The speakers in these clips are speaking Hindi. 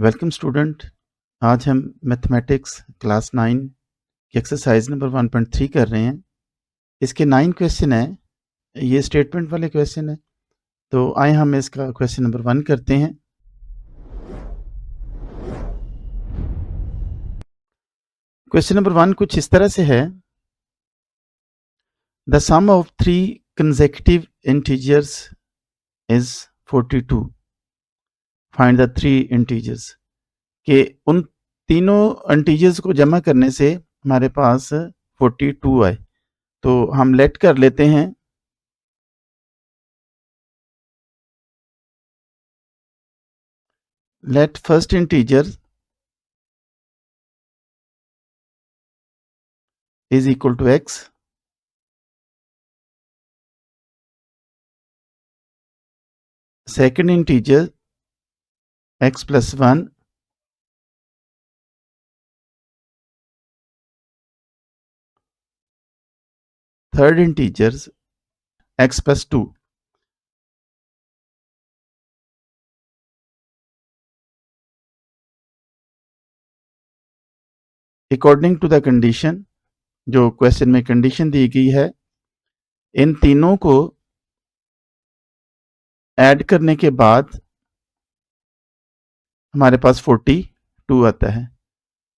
Welcome student. आज हम मैथमेटिक्स क्लास 9 की एक्सरसाइज नंबर 1.3 कर रहे हैं। इसके 9 क्वेश्चन है। ये स्टेटमेंट वाले क्वेश्चन है। तो आए हम इसका क्वेश्चन नंबर 1 करते हैं। क्वेश्चन नंबर 1 कुछ इस तरह से है। The sum of 3 consecutive integers is 42। Find the 3 integers. के उन तीनों इंटीजर्स को जमा करने से हमारे पास 42 आए। तो हम लेट कर लेते हैं। Let first integer is equal to x. Second integer x plus 1. Third integer x plus 2. According to the condition, जो क्वेश्चन में कंडीशन दी गई है, इन तीनों को ऐड करने के बाद हमारे पास 42 आता है।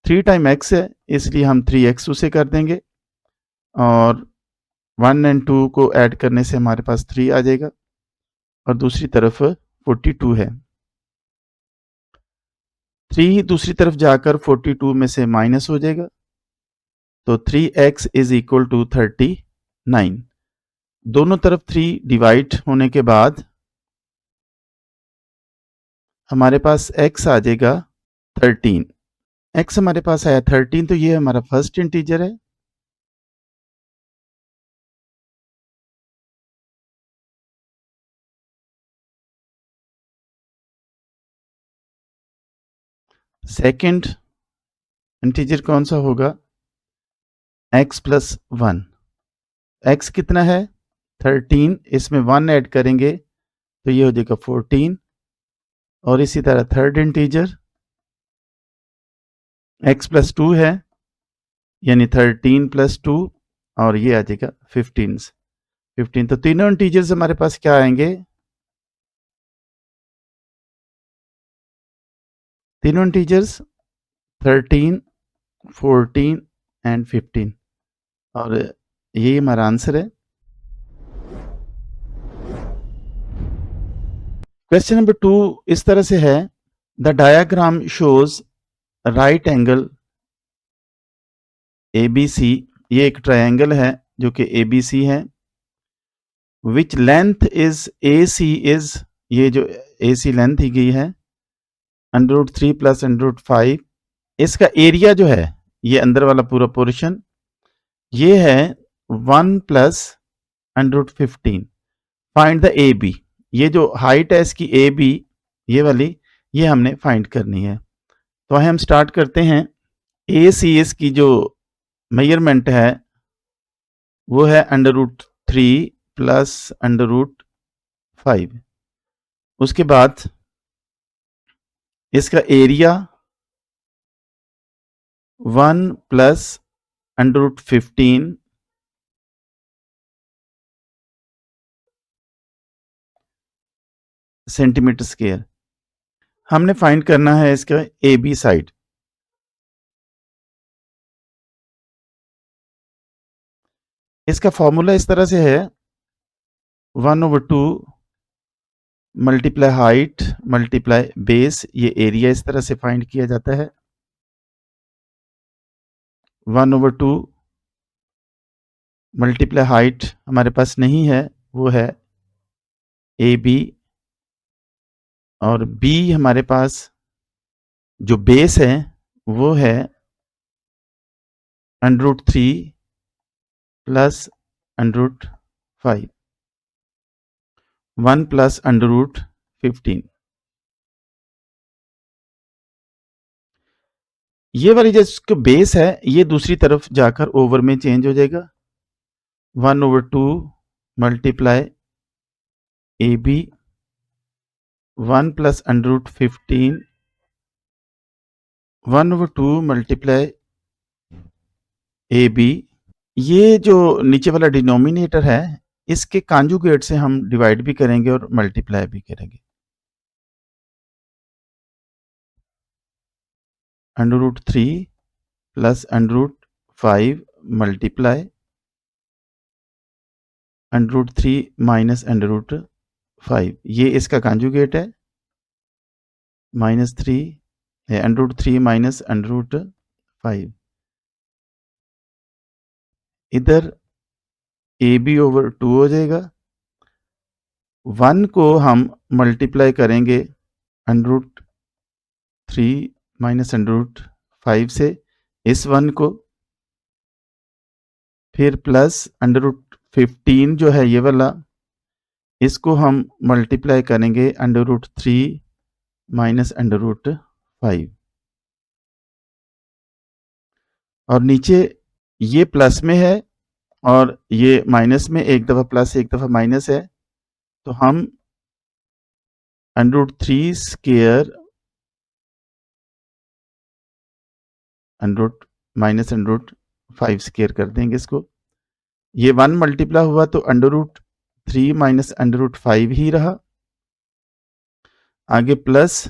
3 टाइम x है, इसलिए हम 3x उसे कर देंगे और 1 एंड 2 को ऐड करने से हमारे पास 3 आ जाएगा और दूसरी तरफ 42 है। 3 दूसरी तरफ जाकर 42 में से माइनस हो जाएगा, तो 3x इज इक्वल टू 39। दोनों तरफ 3 डिवाइड होने के बाद हमारे पास x आ जाएगा 13। x हमारे पास आया 13, तो ये हमारा फर्स्ट इंटीजर है। सेकंड इंटीजर कौन सा होगा? x plus 1। x कितना है? 13। इसमें 1 ऐड करेंगे तो ये हो जाएगा 14। और इसी तरह थर्ड इंटीजर x प्लस 2 है, यानी 13 प्लस 2 और ये आ जाएगा 15। तो तीनों इंटीजर्स हमारे पास क्या आएंगे? तीनों इंटीजर्स 13, 14 एंड 15 और यही हमारा आंसर है। क्वेश्चन नंबर 2 इस तरह से है। The diagram shows right angle ABC। ये एक ट्रायंगल है जो कि ABC है। विच लेंथ इज AC इज, ये जो AC लेंथ ही गई है √3 प्लस √5। इसका एरिया जो है, ये अंदर वाला पूरा पोर्शन, ये है 1 प्लस √15। Find the AB। ये जो हाइट है इसकी AB, ये वाली, ये हमने फाइंड करनी है। तो हम स्टार्ट करते हैं। AC इसकी जो मेजरमेंट है वो है √3 प्लस √5। उसके बाद इसका एरिया 1 प्लस √15 सेंटीमीटर स्क्वायर। हमने फाइंड करना है इसका AB साइड। इसका फॉर्मूला इस तरह से है, 1/2 मल्टीप्लाई हाइट मल्टीप्लाई बेस। ये एरिया इस तरह से फाइंड किया जाता है। 1/2 मल्टीप्लाई हाइट हमारे पास नहीं है, वो है AB, और B हमारे पास जो बेस है वो है √3 प्लस √5, 1 प्लस √15। ये वाली जो बेस है ये दूसरी तरफ जाकर ओवर में चेंज हो जाएगा। 1/2 multiply AB, 1 plus √15 1/2 multiply AB, ये जो नीचे वाला डिनोमिनेटर है इसके कॉन्जुगेट से हम डिवाइड भी करेंगे और मल्टीप्लाई भी करेंगे। √3 प्लस √5 मल्टीप्लाई √3 माइनस √5, ये इसका कॉन्जुगेट है -3 है, √3 माइनस √5। इधर AB/2 हो जाएगा। 1 को हम मल्टीप्लाई करेंगे √3 माइनस √5 से, इस 1 को, फिर प्लस √15 जो है ये वाला, इसको हम मल्टीप्लाई करेंगे √3 माइनस √5, और नीचे ये प्लस में है और ये माइनस में, एक दफ़ा प्लस एक दफ़ा माइनस है, तो हम √3 स्क्वायर माइनस √5 स्क्वायर कर देंगे इसको। ये 1 मल्टीप्लाई हुआ तो √3 माइनस √5 ही रहा। आगे प्लस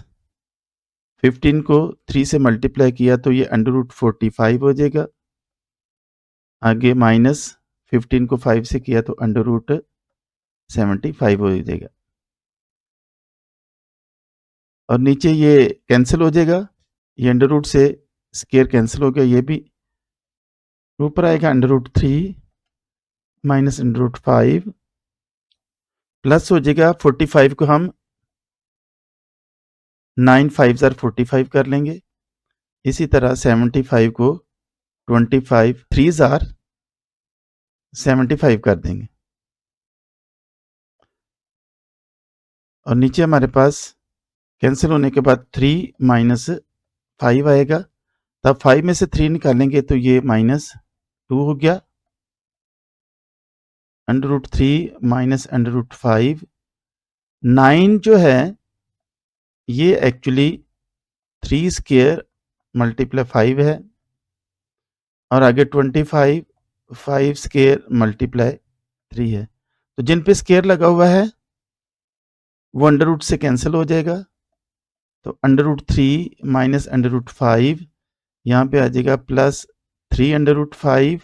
15 को 3 से मल्टीप्लाई किया तो ये √45 हो जाएगा। आगे माइनस 15 को 5 से किया तो √75 हो जाएगा, और नीचे ये कैंसिल हो जाएगा, ये अंडर से स्क्वायर कैंसिल हो गया, ये भी ऊपर आएगा √3 माइनस √5 प्लस हो जाएगा 45 को हम 9 5 45 कर लेंगे। इसी तरह 75 को 25 3 75 कर देंगे, और नीचे हमारे पास कैंसिल होने के बाद 3 माइनस 5 आएगा, तब 5 में से 3 निकालेंगे तो ये -2 हो गया। √3 माइनस √5, 9 जो है ये एक्चुअली 3 स्क्वायर मल्टीप्लाई 5 है, और आगे 25 5 स्क्वायर मल्टीप्लाई 3 है। तो जिन पे स्क्वायर लगा हुआ है वो अंडर से कैंसिल हो जाएगा, तो √3 माइनस √5 यहाँ पे आ जाएगा +3 √5,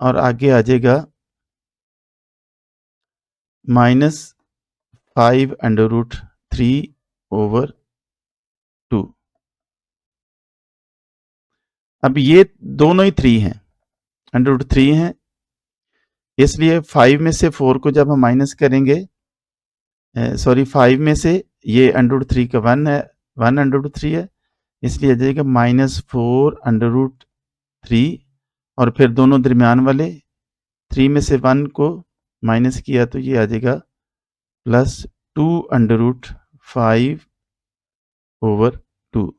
और आगे आ जाएगा -5 √3/2। अब ये दोनों ही 3 हैं, √3 हैं, इसलिए 5 में से 4 को जब हम माइनस करेंगे, सॉरी 5 में से ये √3 का 1 है, 1 √3 है, इसलिए आ जाएगा -4 √3, और फिर दोनों दरमियान वाले 3 में से 1 को माइनस किया तो ये आ जाएगा +2 √5/2,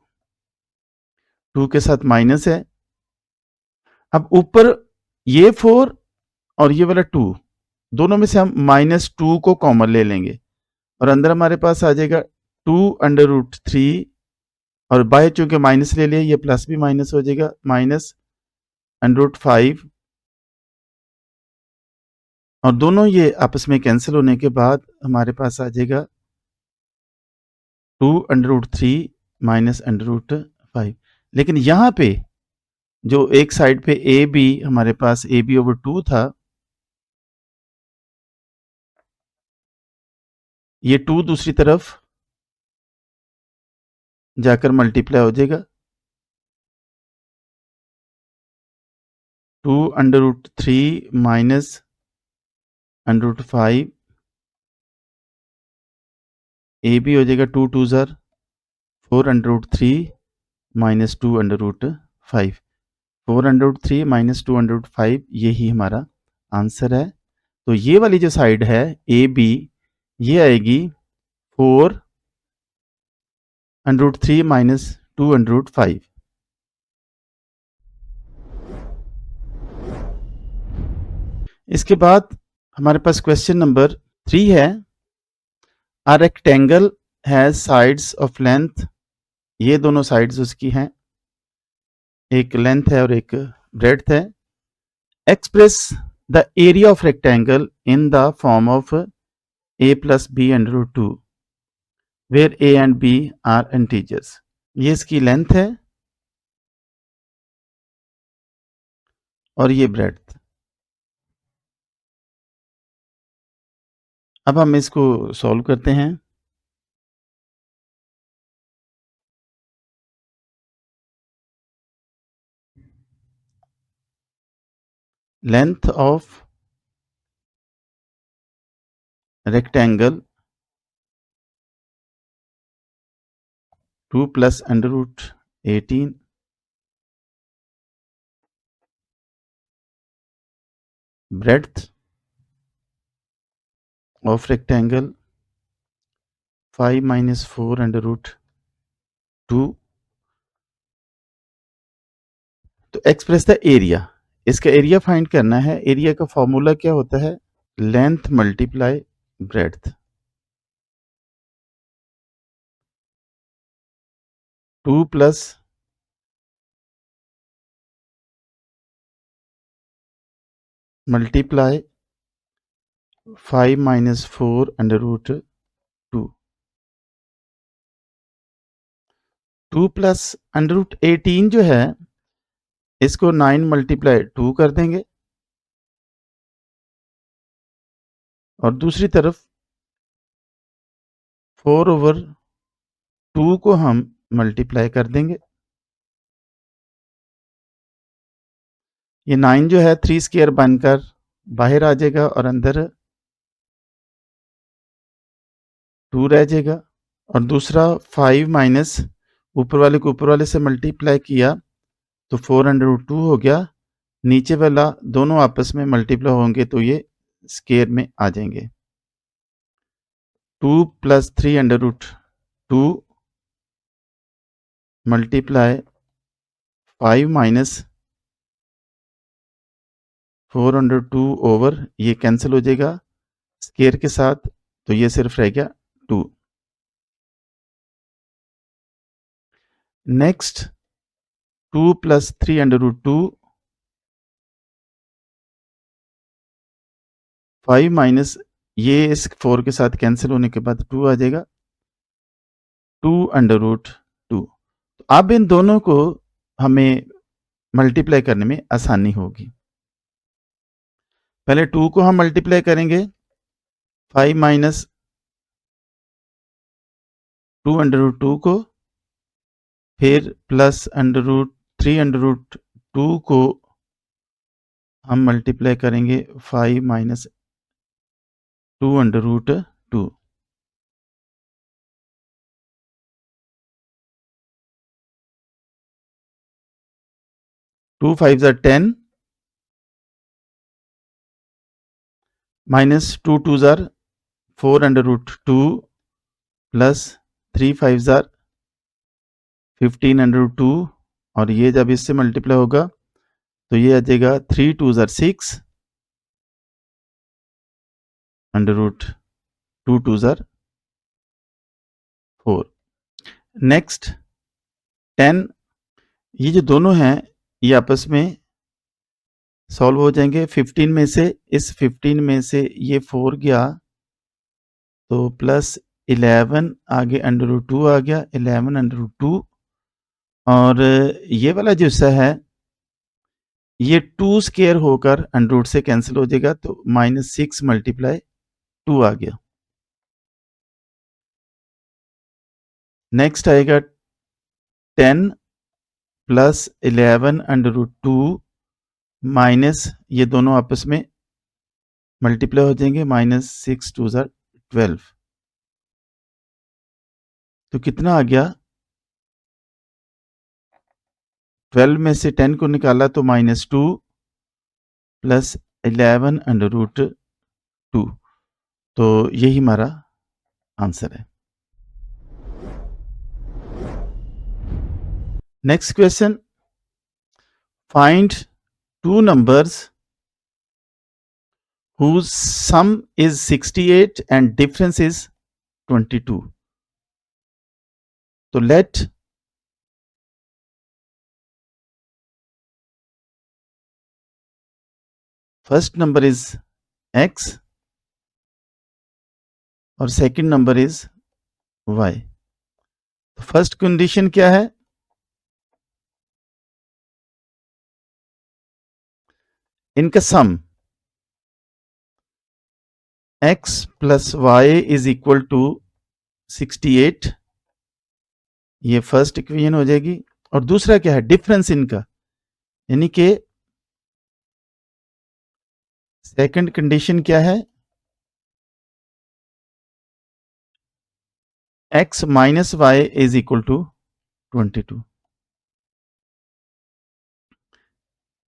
2 के साथ माइनस है। अब ऊपर ये 4 और ये वाला 2, दोनों में से हम -2 को कॉमन ले लेंगे, और अंदर हमारे पास आ जाएगा 2 √3, और बाय चूंकि माइनस ले लिया ये प्लस भी माइनस हो जाएगा, -√5, और दोनों ये आपस में कैंसिल होने के बाद हमारे पास आ जाएगा 2 √3 माइनस √5। लेकिन यहाँ पे जो एक साइड पे ए बी हमारे पास AB/2 था, ये 2 दूसरी तरफ जाकर मल्टीप्लाई हो जाएगा, 2 √3 माइनस √5, ए बी हो जाएगा 2 2 4 √3 माइनस 2 √5, 4 √3 माइनस 2 √5, यही हमारा आंसर है। तो ये वाली जो साइड है ए बी, ये आएगी 4 √3 माइनस 2 √5। इसके बाद हमारे पास क्वेश्चन नंबर 3 है, a rectangle has sides of length, ये दोनों साइड्स उसकी हैं एक लेंथ है और एक ब्रेड्थ है. Express the area of rectangle in the form of a plus b under root 2 where a and b are integers. ये इसकी लेंथ है और ये ब्रेड्थ. अब हम इसको सॉल्व करते हैं. Length of rectangle 2 plus under root 18 breadth of rectangle 5 minus 4 under root 2. तो एक्सप्रेस द एरिया. इसका एरिया फाइंड करना है. एरिया का फॉर्मूला क्या होता है? Length multiply breadth. 2 plus multiply 5 minus 4 under root 2. 2 plus under root 18 जो है इसको 9 मल्टीप्लाई 2 कर देंगे और दूसरी तरफ 4 ओवर 2 को हम मल्टीप्लाई कर देंगे. ये 9 जो है 3 स्क्वायर बनकर बाहर आ जाएगा और अंदर 2 रह जाएगा. और दूसरा 5 माइनस ऊपर वाले को ऊपर वाले से मल्टीप्लाई किया तो 4 अंडर रूट 2 हो गया. नीचे वाला दोनों आपस में मल्टीप्लाई होंगे तो ये स्क्वायर में आ जाएंगे. 2 plus 3 under root 2 multiply 5 minus 4 under 2 over ये कैंसिल हो जाएगा स्क्वायर के साथ, तो ये सिर्फ रह गया 2. Next 2 plus 3 under root 2 5 minus ये इस 4 के साथ कैंसिल होने के बाद 2 आ जाएगा 2 अंडर रूट 2. तो अब इन दोनों को हमें मल्टीप्लाई करने में आसानी होगी. पहले 2 को हम मल्टीप्लाई करेंगे 5 माइनस 2 अंडर रूट 2 को, फिर plus under root 3 under root 2 को हम मल्टीप्लाई करेंगे 5 minus 2 under root 2. Two 5 are 10 minus 2 2 are 4 under root 2 plus 3 5 are 15 under root 2 और ये जब इससे मल्टीप्लाई होगा तो ये आ जाएगा 3 2 are 6 under root 2 2 are 4. Next 10. ये जो दोनों हैं ये आपस में सॉल्व हो जाएंगे. 15 में से इस 15 में से ये 4 गया तो प्लस 11 आगे अंडर रूट 2 आ गया 11 अंडर रूट 2 और ये वाला जो हिस्सा है ये 2 स्क्वायर होकर अंडर रूट से कैंसिल हो जाएगा तो माइनस 6 मल्टीप्लाई 2 आ गया. नेक्स्ट आएगा 10 प्लस 11 अंडर रूट 2 माइनस ये दोनों आपस में मल्टीप्लाई हो जाएंगे माइनस 6 2 are 12. तो कितना आ गया? 12 में से 10 को निकाला तो माइनस 2 प्लस 11 अंडर रूट 2. तो यही हमारा आंसर है. Next question. Find two numbers whose sum is 68 and difference is 22. तो let first number is x और second number is y। First condition क्या है? इनका sum x plus y is equal to 68, ये फर्स्ट इक्वेशन हो जाएगी। और दूसरा क्या है? डिफरेंस इनका, यानी कि सेकंड कंडीशन क्या है? x minus y is equal to 22,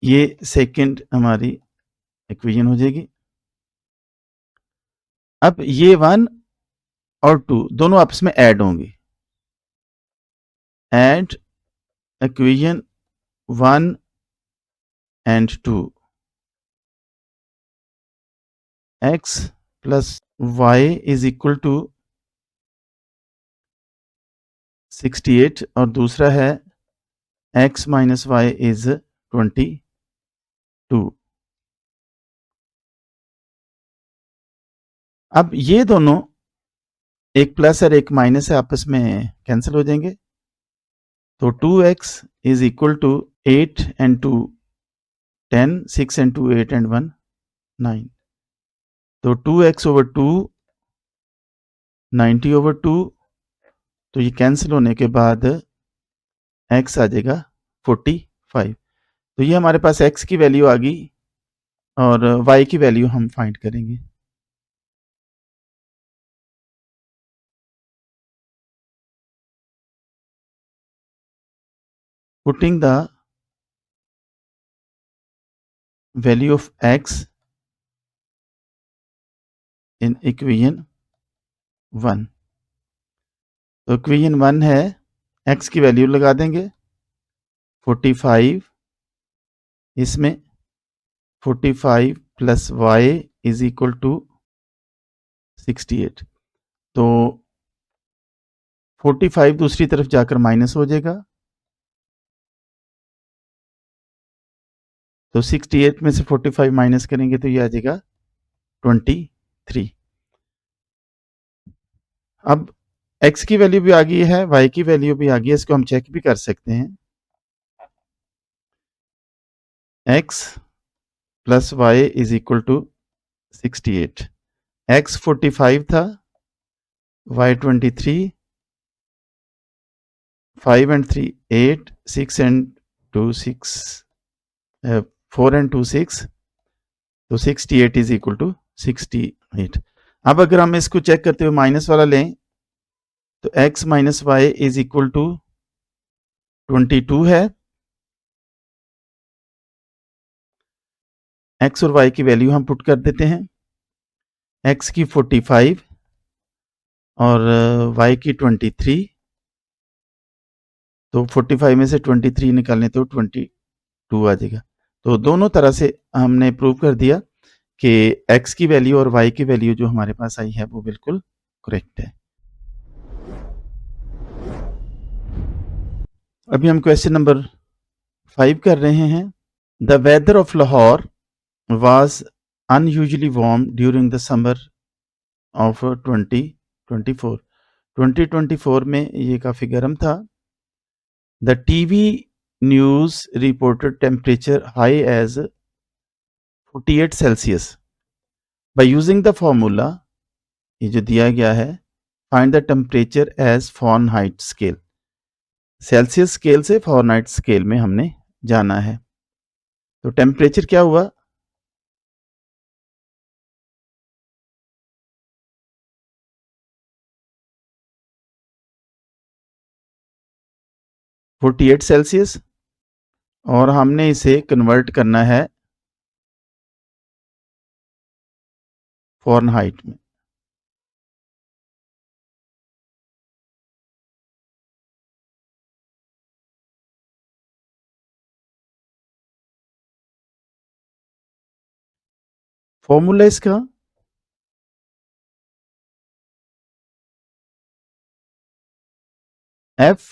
ये सेकंड हमारी इक्वेशन हो जाएगी। अब ये 1 और 2 दोनों आपस में ऐड होंगी। Add equation 1 and 2, x plus y is equal to 68 और दूसरा है x माइनस वाई इज 22। अब ये दोनों एक प्लस और एक माइनस है, आपस में कैंसिल हो जाएंगे। तो 2x is equal to 8 and 2 10, 6 and 2 8 and 1 9। तो 2x ओवर 2 90 ओवर 2, तो ये कैंसिल होने के बाद x आ जाएगा 45। तो ये हमारे पास x की वैल्यू आ गई और y की वैल्यू हम फाइंड करेंगे। Putting the value of x in equation 1। तो इक्वेशन 1 है, x की वैल्यू लगा देंगे 45, इसमें 45 plus y is equal to 68। तो 45 दूसरी तरफ जाकर माइनस हो जाएगा, तो 68 में से 45 माइनस करेंगे तो ये आ जाएगा 23। अब x की वैल्यू भी आ गई है, y की वैल्यू भी आ गई है, इसको हम चेक भी कर सकते हैं। x plus y is equal to 68, x 45 था, y 23, 5 एंड 3 8, 6 एंड 2 6, 4 एंड 2 6, तो 68 इज इक्वल टू 68। अब अगर हम इसको चेक करते हुए माइनस वाला लें तो x minus y is equal to 22 है। x और y की वैल्यू हम पुट कर देते हैं, x की 45 और y की 23, तो 45 में से 23 निकालने तो 22 आ जाएगा। तो दोनों तरह से हमने प्रूव कर दिया कि x की वैल्यू और y की वैल्यू जो हमारे पास आई है वो बिल्कुल करेक्ट है। अभी हम क्वेश्चन नंबर 5 कर रहे हैं। The weather of Lahore was unusually warm during the summer of 2024। 2024 में ये काफ़ी गर्म था। The TV news reported temperature high as 48 Celsius। By using the formula, ये जो दिया गया है, find the temperature as Fahrenheit scale। Celsius scale से फॉरनाइट स्केल में हमने जाना है। तो टेम्परेचर क्या हुआ? सेल्सियस, और हमने इसे कन्वर्ट करना है फॉरनहाइट में। फॉर्मूला इसका F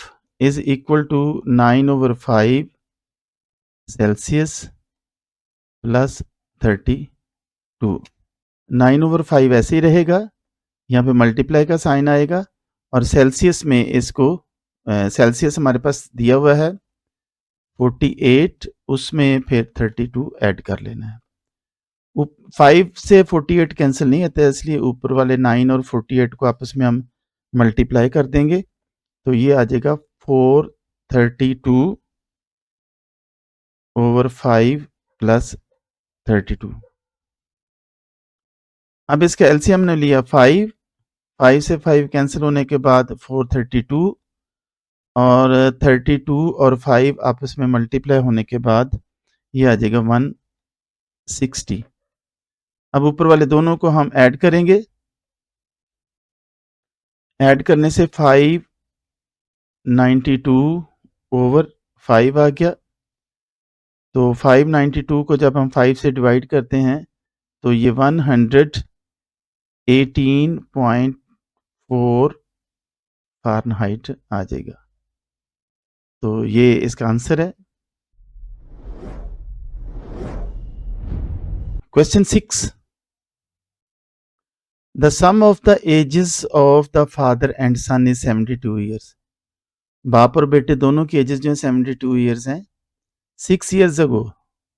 is equal to 9/5 Celsius plus 32। 9/5 ऐसे ही रहेगा, यहाँ पे मल्टीप्लाई का साइन आएगा और सेल्सियस में इसको सेल्सियस हमारे पास दिया हुआ है 48, उसमें फिर 32 ऐड कर लेना है। 5 से 48 कैंसिल नहीं होता है, इसलिए ऊपर वाले 9 और 48 को आपस में हम मल्टीप्लाई कर देंगे, तो ये आ जाएगा 432/5 प्लस 32। अब इसका एलसीएम ने लिया 5 से 5 कैंसिल होने के बाद 432 और 32 और 5 आपस में मल्टीप्लाई होने के बाद ये आ जाएगा 160। अब ऊपर वाले दोनों को हम ऐड करेंगे, ऐड करने से 592/5 आ गया। तो 592 को जब हम 5 से डिवाइड करते हैं तो ये 118.4 फ़ारेनहाइट आ जाएगा। तो ये इसका आंसर है। Question 6, the sum of the ages of the father and son is 72 years. बाप और बेटे दोनों की एजेस जो है 72 ईयर्स हैं। 6 ईयर्स अगो,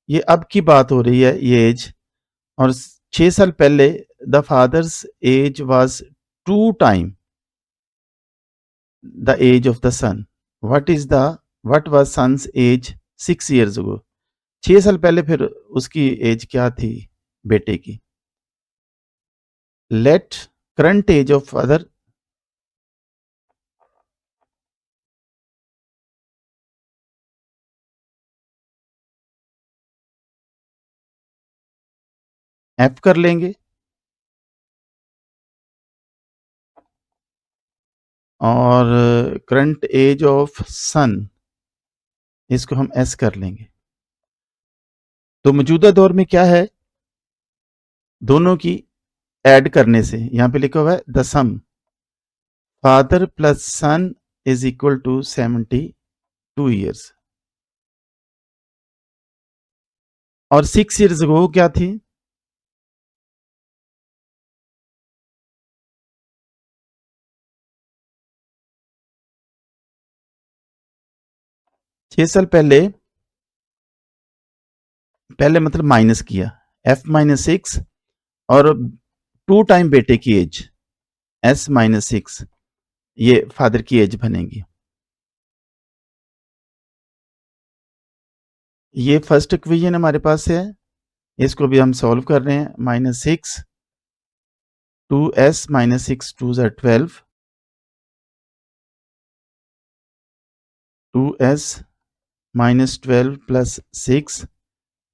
ये अब की बात हो रही है ये एज, और 6 साल पहले the father's age was 2 time the age of the son. What was son's age 6 years ago. 6 साल पहले फिर उसकी एज क्या थी बेटे की। Let current age of father F कर लेंगे और करंट एज ऑफ सन इसको हम एस कर लेंगे। तो मौजूदा दौर में क्या है, दोनों की ऐड करने से यहां पे लिखा हुआ है the sum father plus son is equal to 72 years. और 6 ईयर्स वो क्या थी, छह साल पहले मतलब माइनस किया F-6 और 2 टाइम बेटे की एज S-6, ये फादर की एज बनेगी। ये फर्स्ट इक्वेशन हमारे पास है, इसको भी हम सॉल्व कर रहे हैं। -6 2s -6 2s 12 2s -12 प्लस 6,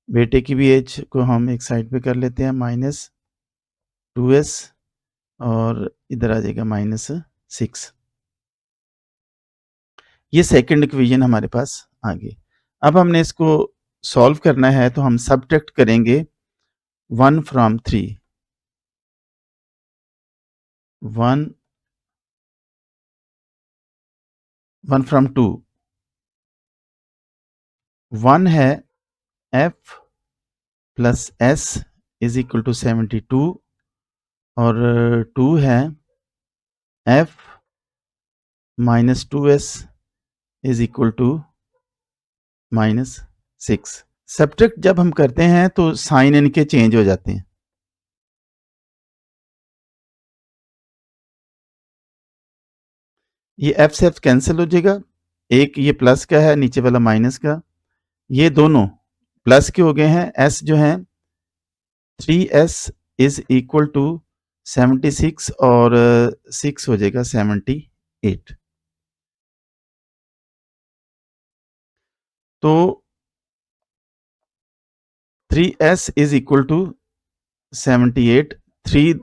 बेटे की भी एज को हम एक साइड पे कर लेते हैं -2s और इधर आ जाएगा -6। ये सेकंड इक्वेशन हमारे पास आ गई। अब हमने इसको सॉल्व करना है तो हम सब्ट्रैक्ट करेंगे 1 फ्रॉम 3, 1 फ्रॉम 2। 1 है f plus s is equal to 72 और 2 है f minus 2s is equal to -6। Subtract जब हम करते हैं तो साइन इनके चेंज हो जाते हैं। ये f से f कैंसिल हो जाएगा, एक ये प्लस का है नीचे वाला माइनस का, ये दोनों प्लस के हो गए हैं। s जो है 3s इज इक्वल टू 76 और 6 हो जाएगा 78। तो 3s इज इक्वल टू 78, 3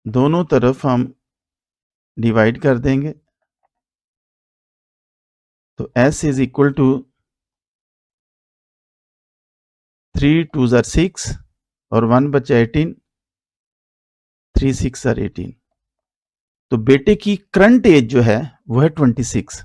दोनों तरफ हम डिवाइड कर देंगे, तो s is equal to 3 2s are 6 और 1 बचा 18, 3 6 are 18। तो बेटे की करंट एज जो है वो है 26।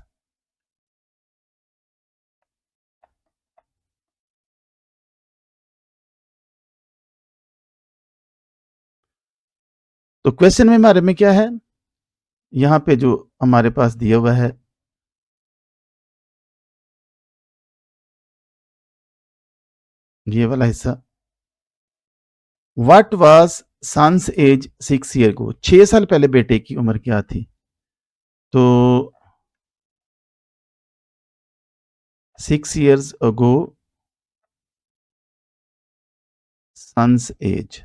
तो क्वेश्चन में हमारे में क्या है, यहाँ पे जो हमारे पास दिया हुआ है, ये वाला हिस्सा, what was son's age 6 year को, 6 साल पहले बेटे की उम्र क्या थी? तो 6 years ago सन्स एज,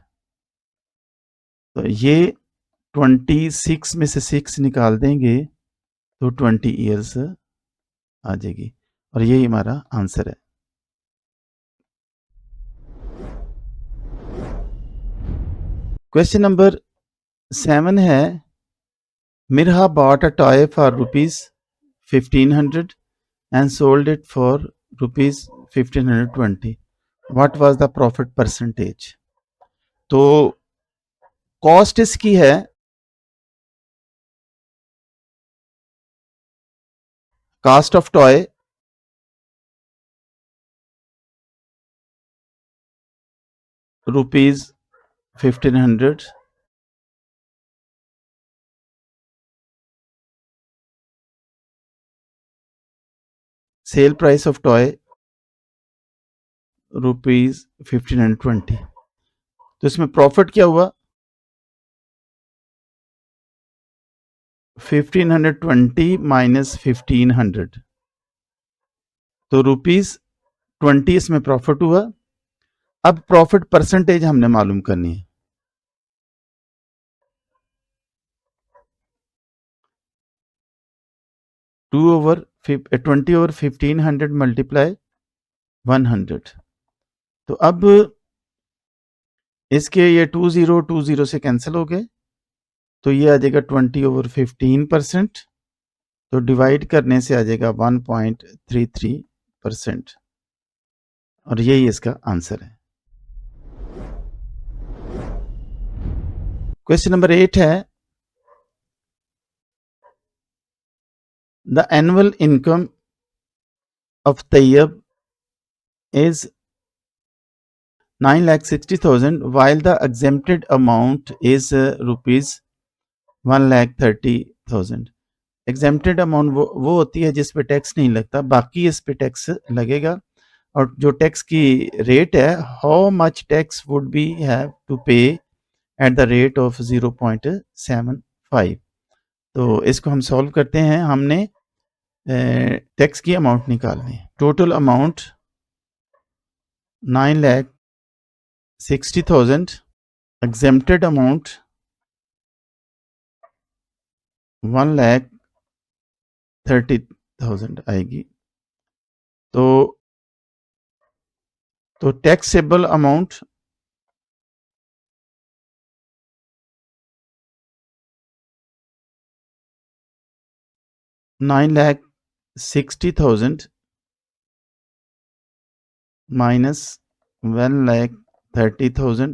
तो ये 26 में से 6 निकाल देंगे तो 20 ईयर्स आ जाएगी, और यही हमारा आंसर है। क्वेश्चन नंबर 7 है, Mirha bought a toy for rupees 1500 and sold it for rupees 1520. What was the profit percentage? तो कॉस्ट इसकी है cost of toy rupees 1500, sale price of toy rupees 1520। तो इसमें प्रॉफिट क्या हुआ, 1520 माइनस 1500, तो रुपीज 20 इसमें प्रॉफिट हुआ। अब प्रॉफिट परसेंटेज हमने मालूम करनी है। ट्वेंटी ओवर 1500 मल्टीप्लाई 100, तो अब इसके ये 20 से कैंसिल हो गए, तो ये आ जाएगा 20 ओवर 15%, तो डिवाइड करने से आ जाएगा 1.33%, और यही इसका आंसर है। क्वेश्चन नंबर 8 है, the annual income of Tayyab is 9,60,000 while the exempted amount is rupees 1,30,000। Exempted amount वो होती है जिस पे टैक्स नहीं लगता, बाकी इस पे टैक्स लगेगा। और जो टैक्स की रेट है, how much tax would be have to pay at the rate of 0.75। तो इसको हम सॉल्व करते हैं, हमने टैक्स की अमाउंट निकालनी है। टोटल अमाउंट 9,60,000, एग्जेम्प्टेड अमाउंट 1,30,000 आएगी। तो टैक्सेबल अमाउंट 9,60,000 माइनस 1,30,000,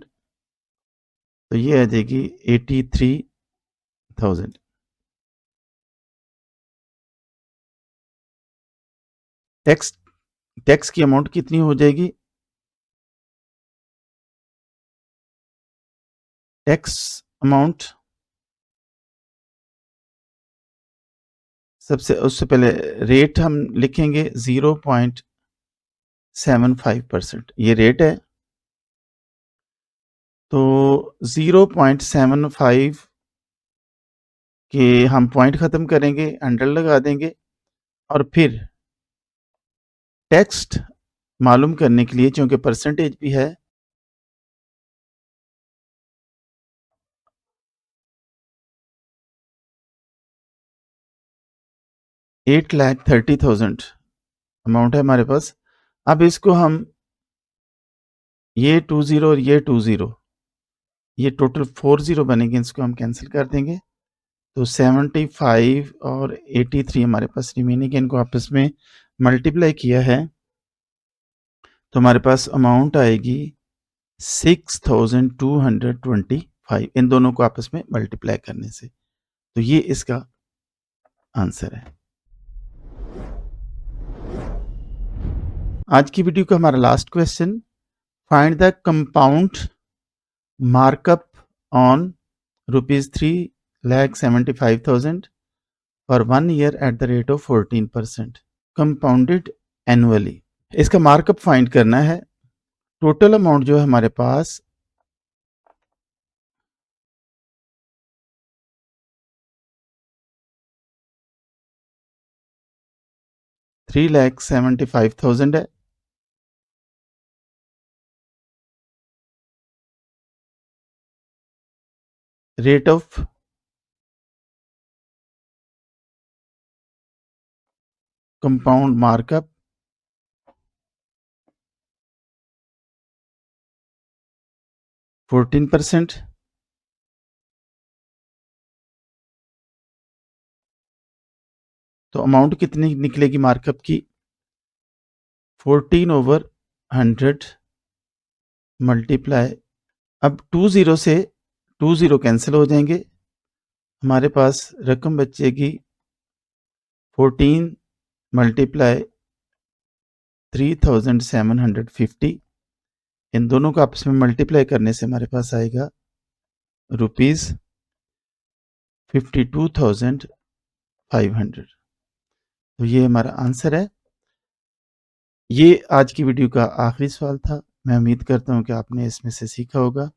तो ये आ जाएगी 83,000। टैक्स की अमाउंट कितनी हो जाएगी, टैक्स अमाउंट उससे पहले रेट हम लिखेंगे 0.75%, ये रेट है। तो 0.75 के हम पॉइंट ख़त्म करेंगे, 100 लगा देंगे, और फिर टैक्स मालूम करने के लिए, क्योंकि परसेंटेज भी है, $8,30,000 अमाउंट है हमारे पास। अब इसको हम ये 20 और ये 20, ये टोटल 40 बनेंगे, इसको हम कैंसिल कर देंगे। तो 75 और 83 हमारे पास रिमेनिंग है, इनको आपस में मल्टीप्लाई किया है तो हमारे पास अमाउंट आएगी 6,225, इन दोनों को आपस में मल्टीप्लाई करने से। तो ये इसका आंसर है। आज की वीडियो का हमारा last question, find the compound markup on ₹3,75,000 for 1 year at the rate of 14% compounded annually। इसका मार्कअप फाइंड करना है। टोटल अमाउंट जो है हमारे पास 3,75,000 है। Rate of compound markup 14%। तो अमाउंट कितनी निकलेगी मार्कअप की? 14/100 मल्टीप्लाई, अब 20 से 20 कैंसिल हो जाएंगे, हमारे पास रकम बचेगी 14 मल्टीप्लाई 3,750। इन दोनों को आपस में मल्टीप्लाई करने से हमारे पास आएगा ₹52,500। तो ये हमारा आंसर है। ये आज की वीडियो का आखिरी सवाल था। मैं उम्मीद करता हूँ कि आपने इसमें से सीखा होगा।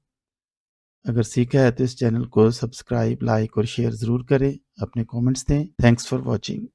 अगर सीखा है तो इस चैनल को सब्सक्राइब, लाइक और शेयर ज़रूर करें। अपने कमेंट्स दें। Thanks for watching.